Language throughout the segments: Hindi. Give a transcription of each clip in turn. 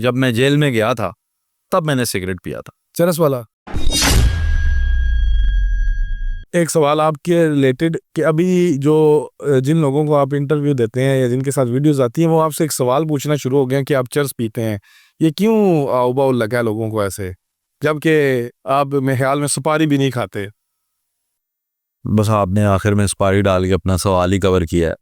जब मैं जेल में गया था तब मैंने सिगरेट पिया था। चरस वाला। एक सवाल आपके रिलेटेड कि अभी जो जिन लोगों को आप इंटरव्यू देते हैं या जिनके साथ वीडियोस आती हैं वो आपसे एक सवाल पूछना शुरू हो गया कि आप चरस पीते हैं, ये क्यों उबाऊ लगा है लोगों को ऐसे, जबकि आप मेरे ख्याल में सुपारी भी नहीं खाते। बस आपने आखिर में सुपारी डाल के अपना सवाल ही कवर किया है।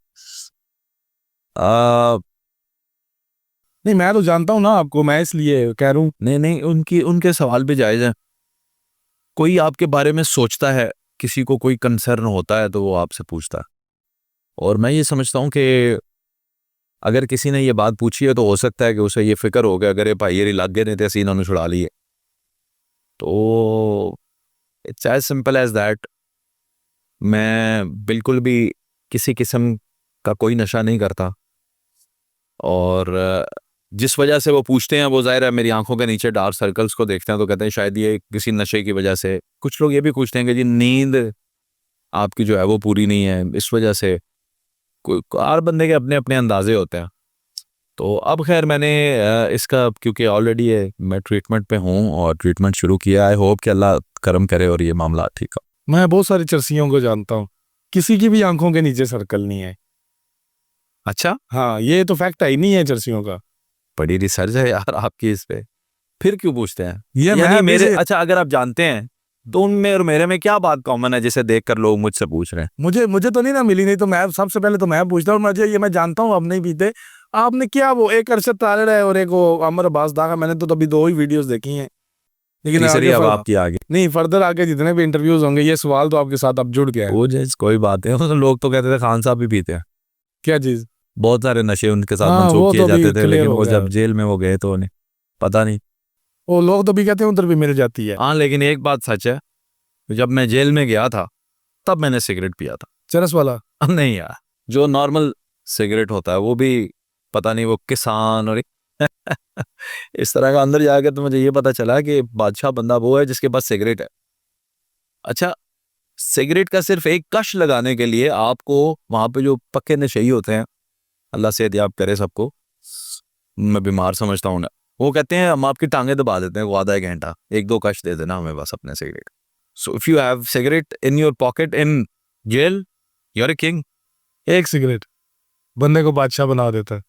नहीं, मैं तो जानता हूँ ना आपको, मैं इसलिए कह रहा हूँ। नहीं, उनके सवाल भी जायज़ हैं। कोई आपके बारे में सोचता है, किसी को कोई कंसर्न होता है तो वो आपसे पूछता है। और मैं ये समझता हूँ कि अगर किसी ने ये बात पूछी है तो हो सकता है कि उसे ये फिक्र हो गया, अगर ये भाई ये लग गए नहीं थे असी इन्होंने छुड़ा लिए। तो it's as simple as that. मैं बिल्कुल भी किसी किस्म का कोई नशा नहीं करता, और जिस वजह से वो पूछते हैं वो ज़ाहिर है मेरी आंखों के नीचे डार्क सर्कल्स को देखते हैं तो कहते हैं शायद ये किसी नशे की वजह से। कुछ लोग ये भी पूछते हैं कि जी नींद आपकी जो है वो पूरी नहीं है, इस वजह से। कोई हर बंदे के अपने अपने अंदाजे होते हैं। तो अब खैर मैंने इसका क्योंकि ऑलरेडी मैं ट्रीटमेंट पे हूँ और ट्रीटमेंट शुरू किया। आई होप कि अल्लाह करम करे और ये मामला ठीक हो। मैं बहुत सारी चरसियों को जानता हूँ, किसी की भी आंखों के नीचे सर्कल नहीं है। अच्छा, हाँ, ये तो फैक्ट है ही नहीं है चरसियों का। बड़ी रिसर्च है यार आपकी इस पे। फिर क्यों पूछते हैं? ये यानी मैं मेरे अच्छा, अगर आप जानते हैं तो उनमें और मेरे में क्या बात कॉमन है जिसे देखकर लोग मुझसे पूछ रहे हैं? मुझे तो नहीं ना मिली, नहीं तो मैं सबसे पहले तो मैं पूछता हूँ। मुझे ये मैं जानता हूँ आप नहीं पीते। आपने क्या वो एक अरशद तालिब है और एक वो अमर अब्बास दागा, मैंने तो तभी दो ही वीडियोस देखी हैं। लेकिन तीसरी आगे अब आपकी आगे। नहीं, फर्दर आगे जितने भी इंटरव्यूज होंगे ये सवाल तो आपके साथ अब जुड़ गया है। वो जैस कोई बात है, लोग तो कहते थे खान साहब भी पीते हैं। क्या चीज? बहुत सारे नशे उनके साथ हाँ, मंसूब वो तो किए अभी जाते थे, क्लियर लेकिन हो वो गया। जब जेल में वो गए तो उन्हें पता नहीं। वो लोग तो भी कहते हैं उधर भी मिल जाती है। हाँ, लेकिन एक बात सच है, जब मैं जेल में गया था तब मैंने सिगरेट पिया था। चरस वाला। अब नहीं यार, जो नॉर्मल सिगरेट होता है वो भी पता नहीं वो किसान और इस तरह का। अंदर जाकर तो मुझे ये पता चला कि बादशाह बंदा वो है जिसके पास सिगरेट है। अच्छा, सिगरेट का सिर्फ एक कश लगाने के लिए आपको वहां पे जो पक्के नशेई होते हैं, अल्लाह सेहत करे सबको, मैं बीमार समझता हूँ ना, वो कहते हैं हम आपकी टांगे दबा देते हैं, वो आधा एक घंटा एक दो कश दे देना हमें बस अपने cigarette. So if you have cigarette in your pocket in jail, you are a king. एक सिगरेट बंदे को बादशाह बना देता है।